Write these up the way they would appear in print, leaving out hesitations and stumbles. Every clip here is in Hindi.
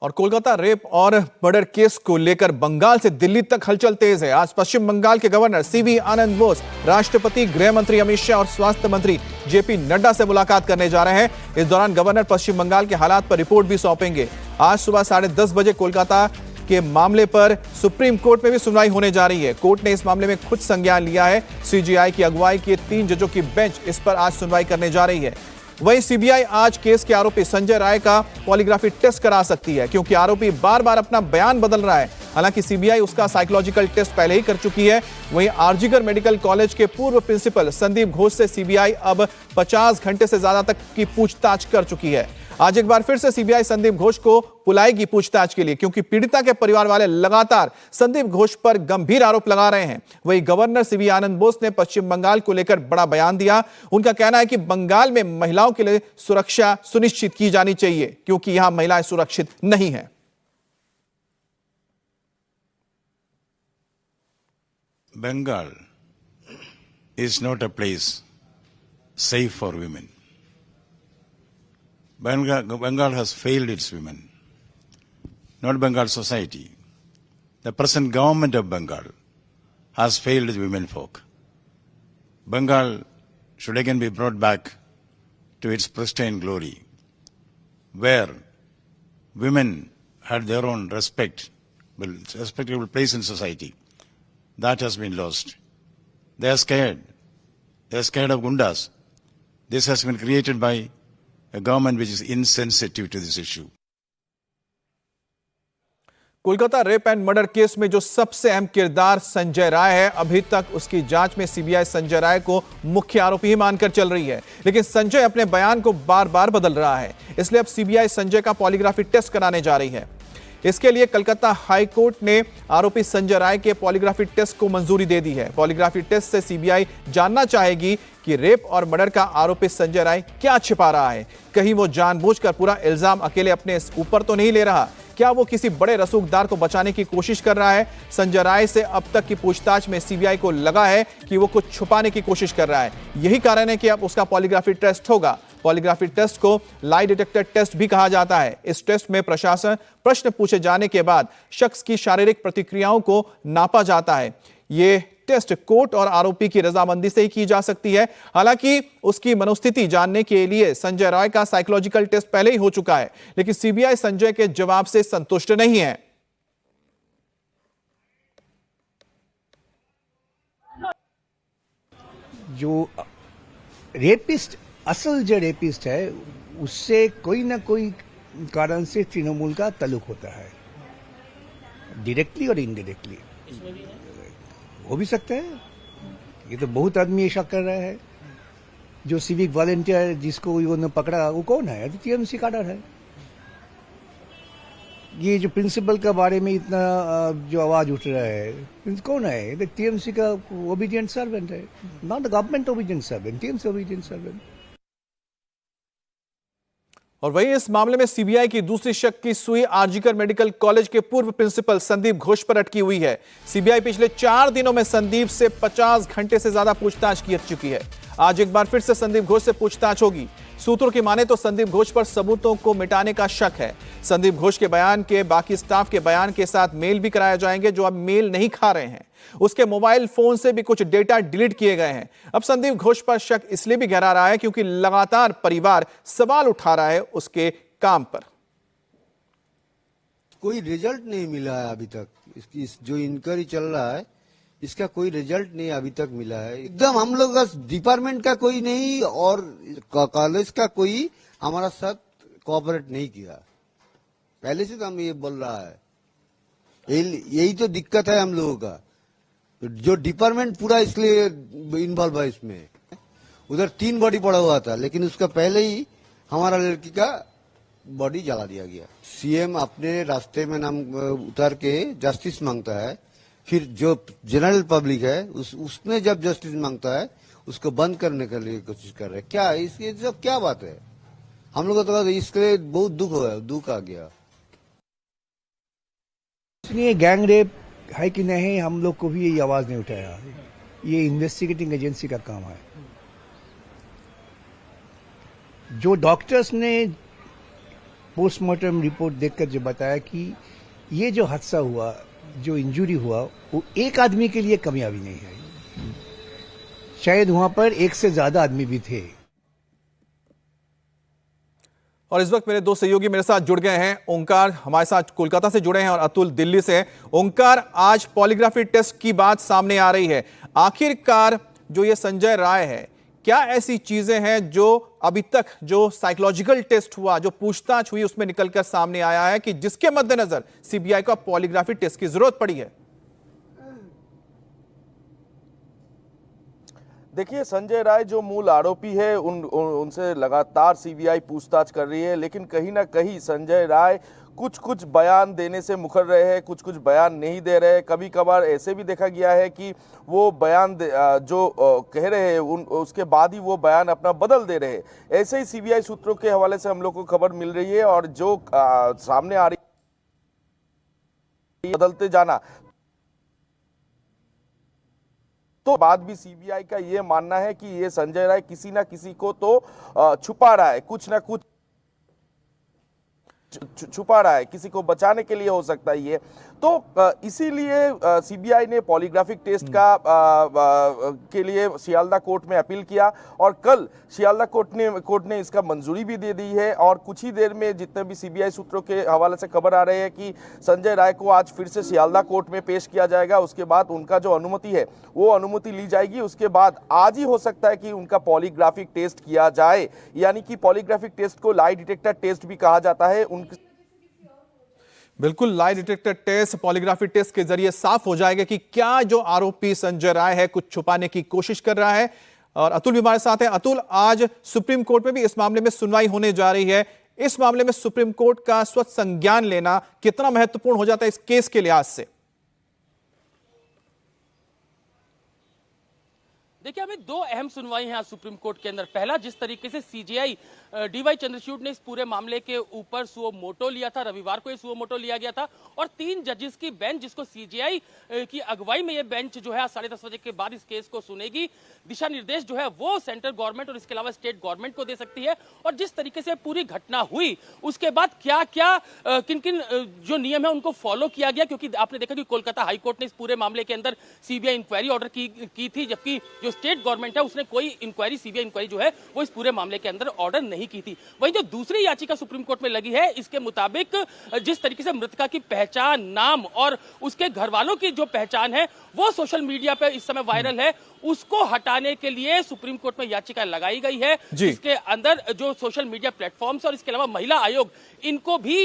और कोलकाता रेप और मर्डर केस को लेकर बंगाल से दिल्ली तक हलचल तेज है। आज पश्चिम बंगाल के गवर्नर सीवी आनंद बोस, राष्ट्रपति, गृह मंत्री अमित शाह और स्वास्थ्य मंत्री जेपी नड्डा से मुलाकात करने जा रहे हैं। इस दौरान गवर्नर पश्चिम बंगाल के हालात पर रिपोर्ट भी सौंपेंगे। आज सुबह 10:30 बजे कोलकाता के मामले पर सुप्रीम कोर्ट में भी सुनवाई होने जा रही है। कोर्ट ने इस मामले में खुद संज्ञान लिया है। सीजीआई की अगुवाई के 3 जजों की बेंच इस पर आज सुनवाई करने जा रही है। वहीं सीबीआई आज केस के आरोपी संजय राय का पॉलीग्राफी टेस्ट करा सकती है, क्योंकि आरोपी बार बार अपना बयान बदल रहा है। हालांकि सीबीआई उसका साइकोलॉजिकल टेस्ट पहले ही कर चुकी है। वहीं आरजीकर मेडिकल कॉलेज के पूर्व प्रिंसिपल संदीप घोष से सीबीआई अब 50 घंटे से ज्यादा तक की पूछताछ कर चुकी है। आज एक बार फिर से सीबीआई संदीप घोष को बुलाएगी पूछताछ के लिए, क्योंकि पीड़िता के परिवार वाले लगातार संदीप घोष पर गंभीर आरोप लगा रहे हैं। वहीं गवर्नर सीवी आनंद बोस ने पश्चिम बंगाल को लेकर बड़ा बयान दिया। उनका कहना है कि बंगाल में महिलाओं के लिए सुरक्षा सुनिश्चित की जानी चाहिए, क्योंकि यहां महिलाएं सुरक्षित नहीं हैं। Bengal is not a place safe for women. Bengal has failed its women, not Bengal society. The present government of Bengal has failed the women folk. Bengal should again be brought back to its pristine glory, where women had their own respectable place in society. That has been lost. They are scared. They are scared of gundas. This has been created by a government which is insensitive to this issue. Kolkata rape and murder case में जो सबसे अहम किरदार संजय राय है, अभी तक उसकी जांच में सीबीआई संजय राय को मुख्य आरोपी ही मानकर चल रही है। लेकिन संजय अपने बयान को बार बार बदल रहा है, इसलिए अब सीबीआई संजय का पॉलीग्राफी टेस्ट कराने जा रही है। इसके लिए कलकत्ता हाई कोर्ट ने आरोपी संजय राय के पॉलीग्राफी टेस्ट को मंजूरी दे दी है। पॉलीग्राफी टेस्ट से सीबीआई जानना चाहेगी कि रेप और मर्डर का आरोपी संजय राय क्या छिपा रहा है। कहीं वो जानबूझकर पूरा इल्जाम अकेले अपने ऊपर तो नहीं ले रहा? क्या वो किसी बड़े रसूखदार को बचाने की कोशिश कर रहा है? संजय राय से अब तक की पूछताछ में सीबीआई को लगा है कि वो कुछ छुपाने की कोशिश कर रहा है। यही कारण है कि अब उसका पॉलीग्राफी टेस्ट होगा। पॉलीग्राफी टेस्ट को लाई डिटेक्टर टेस्ट भी कहा जाता है। इस टेस्ट में प्रश्न पूछे जाने के बाद शख्स की शारीरिक प्रतिक्रियाओं को नापा जाता है। ये टेस्ट कोर्ट और आरोपी की रजामंदी से ही की जा सकती है। हालांकि उसकी मनोस्थिति जानने के लिए संजय राय का साइकोलॉजिकल टेस्ट पहले ही हो चुका है, लेकिन सीबीआई संजय के जवाब से संतुष्ट नहीं है। जो रेपिस्ट, असल जो रेपिस्ट है, उससे कोई ना कोई कारण से तृणमूल का ताल्लुक होता है, डायरेक्टली और इनडायरेक्टली। हो भी सकता है। ये तो बहुत आदमी ऐसा कर रहा है। जो सिविक वॉलंटियर जिसको उन्होंने पकड़ा, वो कौन है? टीएमसी कैडर है। ये जो प्रिंसिपल के बारे में इतना जो आवाज उठ रहा है, कौन है? टीएमसी का ओबीडिएंट सर्वेंट है, not government obedient servant, TMC obedient servant. और वहीं इस मामले में सीबीआई की दूसरी शक की सुई आरजीकर मेडिकल कॉलेज के पूर्व प्रिंसिपल संदीप घोष पर अटकी हुई है। सीबीआई पिछले 4 दिनों में संदीप से 50 घंटे से ज्यादा पूछताछ की चुकी है। आज एक बार फिर से संदीप घोष से पूछताछ होगी। सूत्रों की माने तो संदीप घोष पर सबूतों को मिटाने का शक है। संदीप घोष के बयान के बाकी स्टाफ के बयान के साथ मेल भी कराए जाएंगे, जो अब मेल नहीं खा रहे हैं। उसके मोबाइल फोन से भी कुछ डेटा डिलीट किए गए हैं। अब संदीप घोष पर शक इसलिए भी गहरा रहा है क्योंकि लगातार परिवार सवाल उठा रहा है उसके काम पर। कोई रिजल्ट नहीं मिला है अभी तक। इसकी जो इंक्वायरी चल रहा है, इसका कोई रिजल्ट नहीं अभी तक मिला है। एकदम हम लोग का डिपार्टमेंट का कोई नहीं और कॉलेज का कोई हमारा साथ कोऑपरेट नहीं किया। पहले से तो हम ये बोल रहा है, यही तो दिक्कत है हम लोगों का। जो डिपार्टमेंट पूरा इसलिए इन्वॉल्व है इसमें। उधर 3 बॉडी पड़ा हुआ था, लेकिन उसका पहले ही हमारा लड़की का बॉडी जला दिया गया। सीएम अपने रास्ते में नाम उतार के जस्टिस मांगता है, फिर जो जनरल पब्लिक है उसने जब जस्टिस मांगता है उसको बंद करने के लिए कोशिश कर रहे हैं। क्या इसकी सब क्या बात है? हम लोग तो इसके लिए बहुत दुख आ गया। इसलिए गैंग रेप है कि नहीं, हम लोग को भी ये आवाज नहीं उठाया। ये इन्वेस्टिगेटिंग एजेंसी का काम है। जो डॉक्टर्स ने पोस्टमार्टम रिपोर्ट देखकर जो बताया कि ये जो हादसा हुआ, जो इंजरी हुआ, वो एक आदमी के लिए कामयाबी नहीं है, शायद वहां पर एक से ज्यादा आदमी भी थे। और इस वक्त मेरे दो सहयोगी मेरे साथ जुड़ गए हैं। ओंकार हमारे साथ कोलकाता से जुड़े हैं और अतुल दिल्ली से। ओंकार, आज पॉलीग्राफी टेस्ट की बात सामने आ रही है। आखिरकार जो ये संजय राय है, क्या ऐसी चीजें हैं जो अभी तक जो साइकोलॉजिकल टेस्ट हुआ, जो पूछताछ हुई, उसमें निकलकर सामने आया है कि जिसके मद्देनजर सीबीआई को पॉलीग्राफी टेस्ट की जरूरत पड़ी है? देखिए, संजय राय जो मूल आरोपी है उनसे लगातार सीबीआई पूछताछ कर रही है, लेकिन कहीं ना कहीं संजय राय कुछ बयान देने से मुकर रहे हैं, कुछ बयान नहीं दे रहे हैं। कभी कभार ऐसे भी देखा गया है कि वो बयान जो कह रहे हैं उसके बाद ही वो बयान अपना बदल दे रहे हैं। ऐसे ही सीबीआई सूत्रों के हवाले से हम लोग को खबर मिल रही है और जो सामने आ रही है बदलते जाना, तो बाद भी सीबीआई का ये मानना है कि ये संजय राय किसी ना किसी को तो छुपा रहा है, कुछ ना कुछ छुपा रहा है, किसी को बचाने के लिए हो सकता है ये। तो इसीलिए सीबीआई ने पॉलीग्राफिक टेस्ट के लिए सियालदा कोर्ट में अपील किया और कल सियालदा कोर्ट ने इसका मंजूरी भी दे दी है। और कुछ ही देर में जितने भी सीबीआई सूत्रों के हवाले से खबर आ रही है कि संजय राय को आज फिर से सियालदा कोर्ट में पेश किया जाएगा। उसके बाद उनका जो अनुमति है वो अनुमति ली जाएगी। उसके बाद आज ही हो सकता है कि उनका पॉलीग्राफिक टेस्ट किया जाए, यानी कि पॉलीग्राफिक टेस्ट को लाई डिटेक्टर टेस्ट भी कहा जाता है। बिल्कुल, lie detector test, polygraphy test के जरिए साफ हो जाएगा कि क्या जो आरोपी संजय राय है कुछ छुपाने की कोशिश कर रहा है। और अतुल भी हमारे साथ है। अतुल, आज सुप्रीम कोर्ट में भी इस मामले में सुनवाई होने जा रही है। इस मामले में सुप्रीम कोर्ट का स्वतः संज्ञान लेना कितना महत्वपूर्ण हो जाता है इस केस के लिहाज से? देखिए, हमें दो अहम सुनवाई हैं आज सुप्रीम कोर्ट के अंदर। पहला, जिस तरीके से सीजेआई डीवाई चंद्रचूड़ ने इस पूरे मामले के ऊपर सुओ मोटो लिया था, रविवार को ये सुओ मोटो लिया गया था और 3 जजेस की बेंच, जिसको सीजेआई की अगुवाई में ये बेंच जो है 10:30 बजे के बाद इस केस को सुनेगी, दिशा निर्देश जो है वो सेंट्रल गवर्नमेंट और इसके अलावा स्टेट गवर्नमेंट को दे सकती है। और जिस तरीके से पूरी घटना हुई उसके बाद क्या क्या किन किन जो नियम है उनको फॉलो किया गया, क्योंकि आपने देखा कि कोलकाता हाईकोर्ट ने इस पूरे मामले के अंदर सीबीआई इंक्वायरी ऑर्डर की थी, जबकि जो स्टेट गवर्नमेंट है उसने कोई इंक्वायरी, सीबीआई इंक्वायरी जो है वो इस पूरे मामले के अंदर ऑर्डर नहीं की थी। वहीं जो दूसरी याचिका सुप्रीम कोर्ट में लगी है, इसके मुताबिक जिस तरीके से मृतका की पहचान, नाम और उसके घर वालों की जो पहचान है वो सोशल मीडिया पे इस समय वायरल है, उसको हटाने के लिए सुप्रीम कोर्ट में याचिका लगाई गई है। इसके अंदर जो सोशल मीडिया प्लेटफॉर्म्स और इसके अलावा महिला आयोग, इनको भी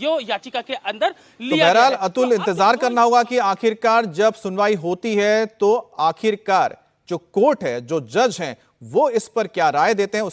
यो याचिका के अंदर लिया गया है। अतुल, इंतजार करना होगा कि आखिरकार जब सुनवाई होती है तो आखिरकार जो कोर्ट है, जो जज हैं, वो इस पर क्या राय देते हैं।